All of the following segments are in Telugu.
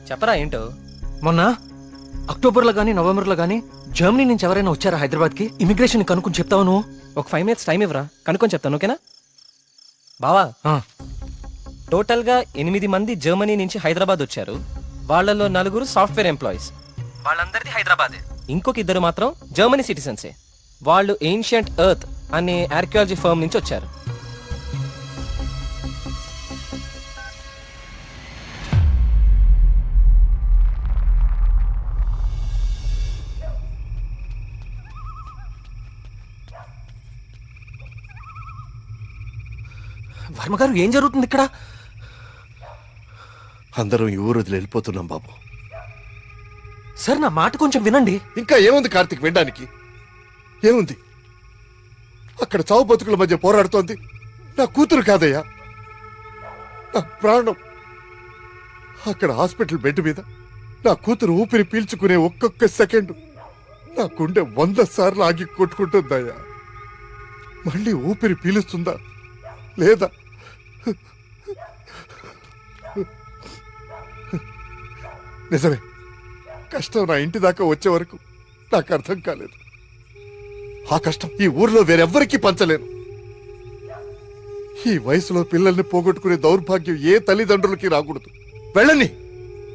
చెప్పరా ఏంటో. మొన్న అక్టోబర్లో గానీ నవంబర్లో గానీ జర్మనీ నుంచి ఎవరైనా వచ్చారా హైదరాబాద్కి? ఇమిగ్రేషన్ కనుక్కొని చెప్తావు నువ్వు? ఒక 5 minutes టైం ఇవ్వరా, కనుక్కొని చెప్తాను. ఓకేనా బావా? టోటల్గా 8 మంది జర్మనీ నుంచి హైదరాబాద్ వచ్చారు. వాళ్ళలో 4 సాఫ్ట్వేర్ ఎంప్లాయీస్, వాళ్ళందరిది హైదరాబాదే. ఇంకొక 2 మాత్రం జర్మనీ సిటిజన్సే. వాళ్ళు ఏన్షియంట్ ఎర్త్ అనే ఆర్కియాలజీ ఫర్మ్ నుంచి వచ్చారు. వర్మగారు, ఏం జరుగుతుంది ఇక్కడ? అందరం ఈ ఊరు వదిలి వెళ్ళిపోతున్నాం బాబు. సార్, నా మాట కొంచెం వినండి. ఇంకా ఏముంది కార్తీక్ వినడానికి? ఏముంది? అక్కడ చావు బతుకుల మధ్య పోరాడుతోంది నా కూతురు కాదయ్యా, నా ప్రాణం. అక్కడ హాస్పిటల్ బెడ్ మీద నా కూతురు ఊపిరి పీల్చుకునే ఒక్కొక్క సెకండ్ నా గుండె 100 సార్లు ఆగి కొట్టుకుంటుందయ్యా. మళ్ళీ ఊపిరి పీలుస్తుందా లేదా? నిజమే, కష్టం నా ఇంటి దాకా వచ్చే వరకు నాకు అర్థం కాలేదు. ఆ కష్టం ఈ ఊర్లో వేరెవ్వరికీ పంచలేను. ఈ వయసులో పిల్లల్ని పోగొట్టుకునే దౌర్భాగ్యం ఏ తల్లిదండ్రులకి రాకూడదు. వెళ్ళని,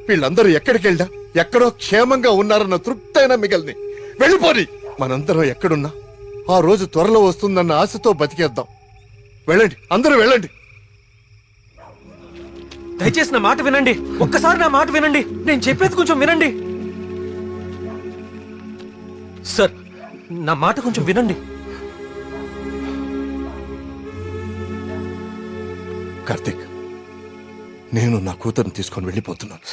వీళ్ళందరూ ఎక్కడికి వెళ్ళా ఎక్కడో క్షేమంగా ఉన్నారన్న తృప్తైనా మిగల్ని. వెళ్ళిపోని. మనందరం ఎక్కడున్నా ఆ రోజు త్వరలో వస్తుందన్న ఆశతో బతికేద్దాం. వెళ్ళండి, అందరూ వెళ్ళండి. దయచేసి నా మాట వినండి. ఒక్కసారి నా మాట వినండి. నేను చెప్పేది కొంచెం వినండి. సార్, నా మాట కొంచెం వినండి. కార్తీక్, నేను నా కూతురుని తీసుకొని వెళ్ళిపోతున్నాను.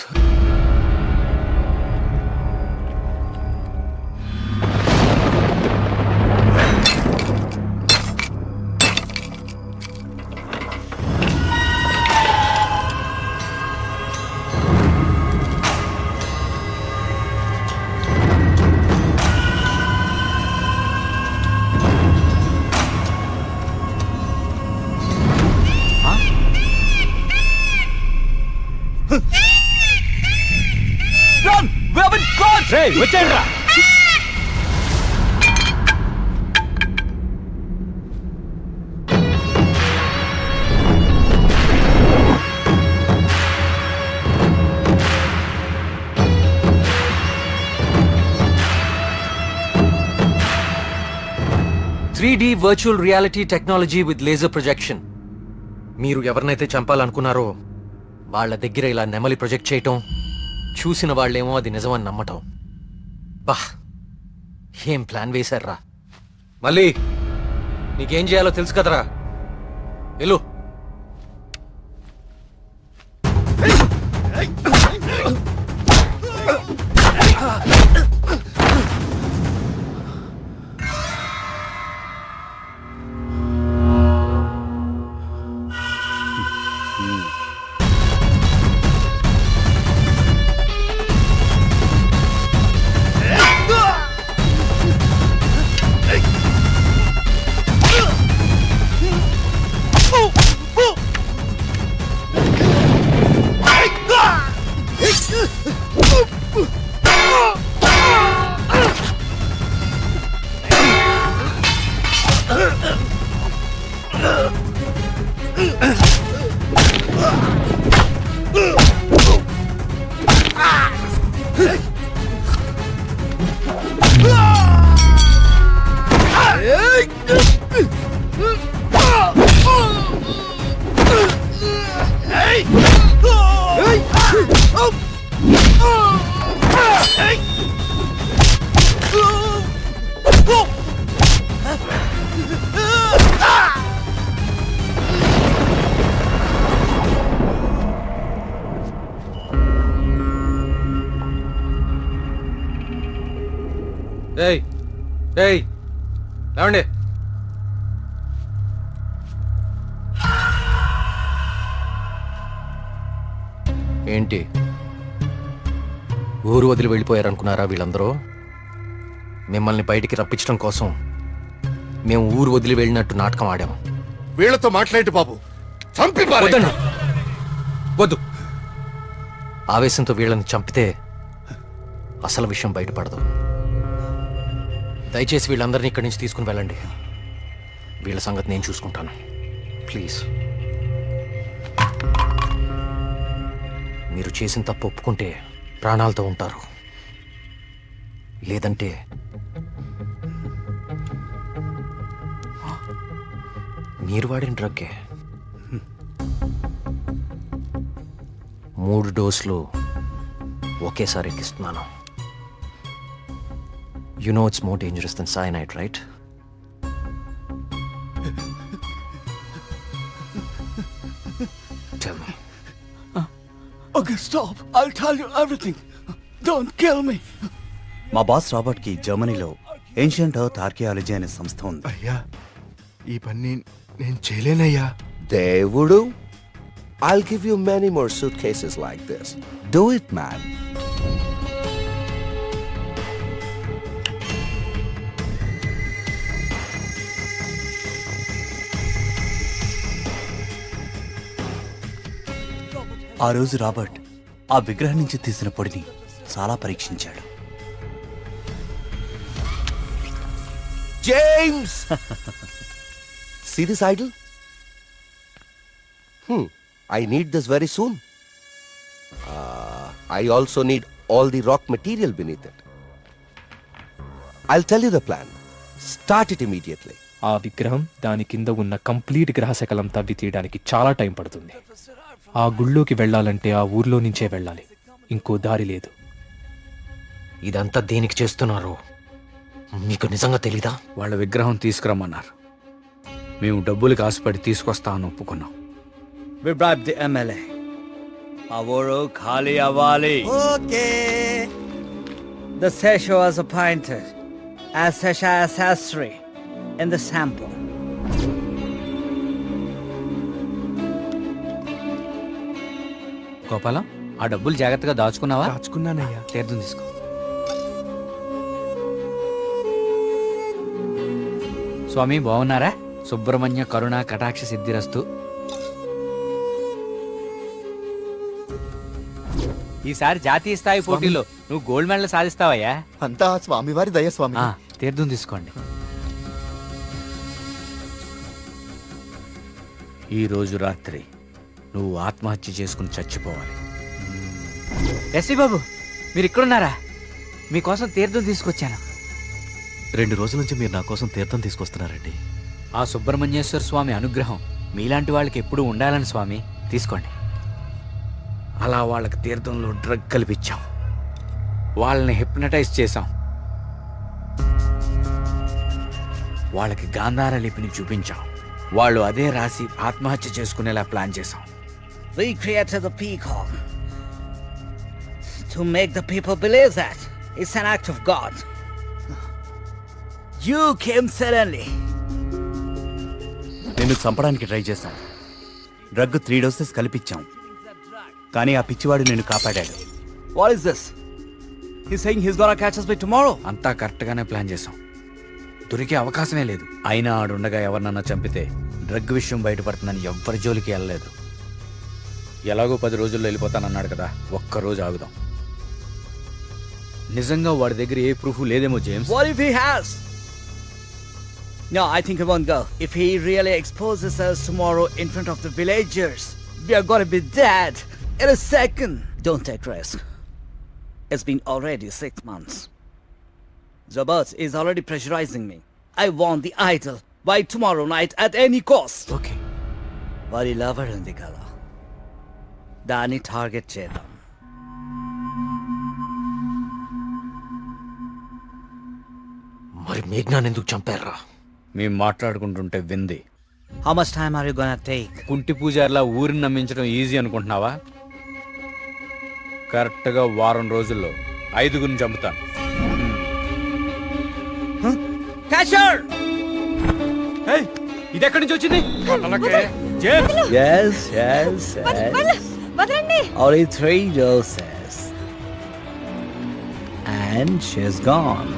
3D virtual reality technology with laser projection. మీరు ఎవరినైతే చంపాలనుకున్నారో వాళ్ళ దగ్గర ఇలా నెమలి ప్రొజెక్ట్ చేయటం, చూసిన వాళ్ళేమో అది నిజమని నమ్మటం. బా, ఏం ప్లాన్ వేశారా? మళ్ళీ నీకేం చేయాలో తెలుసు కదరా. వెళ్ళు. లేవండి. ఏంటి, ఊరు వదిలి వెళ్ళిపోయారనుకున్నారా వీళ్ళందరూ? మిమ్మల్ని బయటికి రప్పించడం కోసం మేము ఊరు వదిలి వెళ్ళినట్టు నాటకం ఆడాము. వీళ్లతో మాట్లాడి బాబు, చంపి వద్దు. ఆవేశంతో వీళ్ళని చంపితే అసలు విషయం బయటపడదు. దయచేసి వీళ్ళందరినీ ఇక్కడి నుంచి తీసుకుని వెళ్ళండి. వీళ్ళ సంగతి నేను చూసుకుంటాను. ప్లీజ్. మీరు చేసిన తప్పు ఒప్పుకుంటే ప్రాణాలతో ఉంటారు, లేదంటే మీరు వాడిన డ్రగ్గే 3 డోసులు ఒకేసారి ఎక్కిస్తున్నాను. You know it's more dangerous than cyanide, right? Tell me. Okay, stop. I'll tell you everything. Don't kill me. మా బాస్ రాబర్ట్ కి జర్మనీలో ఏన్షియంట్ ఎర్త్ ఆర్కియాలజీ అనే సంస్థ ఉంది. అయ్యా ఈ పని నేను చేయలేనయ్యా. దేవుడు, I'll give you many more suitcases like this. Do it man. ఆ రోజు రాబర్ట్ ఆ విగ్రహం నుంచి తీసిన పొడిని చాలా పరీక్షించాడు. James! See this idol? I need this very soon. I also need all the rock material beneath it. I'll tell you the plan. Start it immediately. ఆ విగ్రహం దాని కింద ఉన్న కంప్లీట్ గ్రహశకలం తవ్వి తీయడానికి చాలా టైం పడుతుంది. ఆ గుళ్ళోకి వెళ్ళాలంటే ఆ ఊర్లో నుంచే వెళ్ళాలి, ఇంకో దారి లేదు. ఇదంతా దేనికి చేస్తున్నారో మీకు నిజంగా తెలీదా? వాళ్ళ విగ్రహం తీసుకురమ్మన్నారు. మేము డబ్బులకి ఆశపడి తీసుకొస్తామని ఒప్పుకున్నాం. We bribed the MLA. ఆ ఊరు ఖాళీ అవ్వాలి. Okay. The Sesho was appointed as Sesha Sastry in the sample. Gopalam, ఆ డబ్బులు జాగ్రత్తగా దాచుకున్నావా? దాచుకున్నానయ్యా. తీర్థం తీసుకో. స్వామి బాగున్నారా? సుబ్రహ్మణ్య కరుణ కటాక్ష సిద్ధిరస్తు. ఈసారి జాతీయ స్థాయి పోటీలో నువ్వు గోల్డ్ మెడల్ సాధిస్తావయ్యా. అంతా స్వామివారి దయ స్వామి. తీర్థం తీసుకోండి. ఈ రోజు రాత్రి నువ్వు ఆత్మహత్య చేసుకుని చచ్చిపోవాలి. ఎస్వి బాబు, మీరు ఇక్కడున్నారా? మీకోసం తీర్థం తీసుకొచ్చాను. 2 రోజుల నుంచి మీరు నా కోసం తీర్థం తీసుకొస్తున్నారండి. ఆ సుబ్రహ్మణ్యేశ్వర స్వామి అనుగ్రహం మీలాంటి వాళ్ళకి ఎప్పుడూ ఉండాలని స్వామి. తీసుకోండి. అలా వాళ్ళకి తీర్థంలో డ్రగ్ కల్పించాం, వాళ్ళని హిప్నటైజ్ చేశాం, వాళ్ళకి గాంధార లిపిని చూపించాం. వాళ్ళు అదే రాసి ఆత్మహత్య చేసుకునేలా ప్లాన్ చేశాం. We created the peacock to make the people believe that it's an act of God. You came suddenly. నిన్ను చంపడానికి ట్రై చేశాం. డ్రగ్ 3 డోసెస్ కల్పించాం, కానీ ఆ పిచ్చివాడు నిన్ను కాపాడాడు. What is this? He's saying he's gonna catch us by tomorrow. అంతా కరెక్ట్గానే ప్లాన్ చేశాం. దొరికే అవకాశమే లేదు. అయినా ఆడుండగా ఎవరినన్నా చంపితే డ్రగ్ విషయం బయటపడుతుందని ఎవ్వరి జోలికి వెళ్ళలేదు. ఎలాగో 10 రోజుల్లో వెళ్ళిపోతానన్నాడు కదా, ఒక్కరోజు ఆగుదాం. నిజంగా వాడి దగ్గర ఏ ప్రూఫ్ లేదేమో James. What if he has? No, I think he won't go. If he really exposes us tomorrow in front of the villagers, we are gonna be dead in a second. Don't take risk. It's been already 6 months. Zabert is already pressurizing me. I want the idol by tomorrow night at any cost. Okay. వారి లవర్ ఉంది కదా, దాన్ని టార్గెట్ చేద్దాం. మరి మేఘ్నాన్ని ఎందుకు చంపారా? మేము మాట్లాడుకుంటుంటే వింది. How much time are you gonna take? కుంటి పూజారిలా ఊరిని నమ్మించడం ఈజీ అనుకుంటున్నావా? కరెక్ట్గా వారం రోజుల్లో 5గురిని చంపుతాను. Catch her! ఇది ఎక్కడి నుంచి వచ్చింది? Yes, yes, yes. Only 3 doses. And she's gone.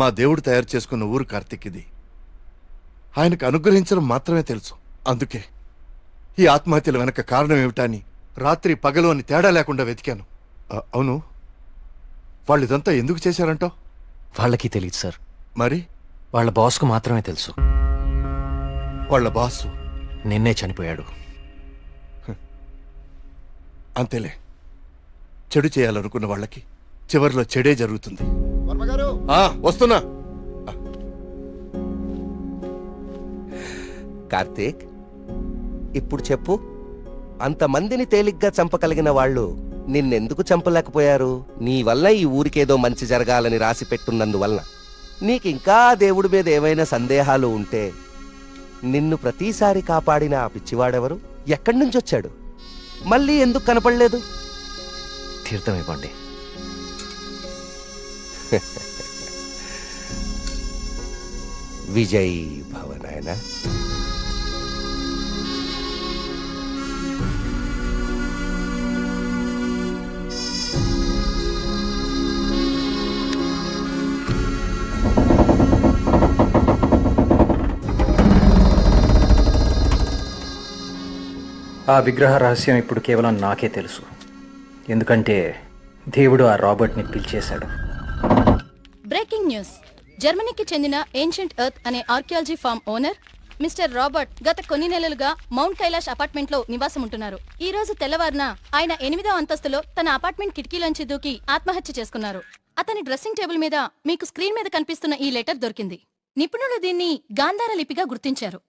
మా దేవుడు తయారు చేసుకున్న ఊరు కార్తీక్ ఇది. ఆయనకు అనుగ్రహించడం మాత్రమే తెలుసు. అందుకే ఈ ఆత్మహత్యల వెనక కారణం ఏమిటా అని రాత్రి పగలు అని తేడా లేకుండా వెతికాను. అవును, వాళ్ళు ఇదంతా ఎందుకు చేశారంటావు? వాళ్ళకి తెలియదు సార్. మరి వాళ్ళ బాస్కు మాత్రమే తెలుసు. వాళ్ళ బాసు నిన్నే చనిపోయాడు. అంతేలే, చెడు చేయాలనుకున్న వాళ్ళకి చివర్లో చెడే జరుగుతుంది. వస్తున్నా. కార్తీక్, ఇప్పుడు చెప్పు, అంతమందిని తేలిగ్గా చంపగలిగిన వాళ్ళు నిన్నెందుకు చంపలేకపోయారు? నీ వల్ల ఈ ఊరికేదో మంచి జరగాలని రాసి పెట్టున్నందువలన. నీకింకా దేవుడి మీద ఏవైనా సందేహాలు ఉంటే నిన్ను ప్రతిసారి కాపాడిన ఆ పిచ్చివాడెవరు? ఎక్కడి నుంచి వచ్చాడు? మళ్ళీ ఎందుకు కనపడలేదు? తీర్థం ఇవ్వండి. విజయ్ భవనాయన. ఆ విగ్రహ రహస్యం ఇప్పుడు కేవలం నాకే తెలుసు. ఎందుకంటే దేవుడు ఆ రాబర్ట్ని పిలిచేశాడు. Breaking news. జర్మనీకి చెందిన ఏన్షియంట్ ఎర్త్ అనే archaeology farm owner mister Robert గత కొన్ని నెలలుగా మౌంట్ కైలాష్ అపార్ట్మెంట్ లో నివాసం ఉంటున్నారు. ఈ రోజు తెల్లవారున ఆయన 8వ అంతస్తులో తన అపార్ట్మెంట్ కిటికీలోంచి దూకి ఆత్మహత్య చేసుకున్నారు. అతని డ్రెస్సింగ్ టేబుల్ మీద మీకు స్క్రీన్ మీద కనిపిస్తున్న ఈ లెటర్ దొరికింది. నిపుణులు దీన్ని గాంధార లిపిగా గుర్తించారు.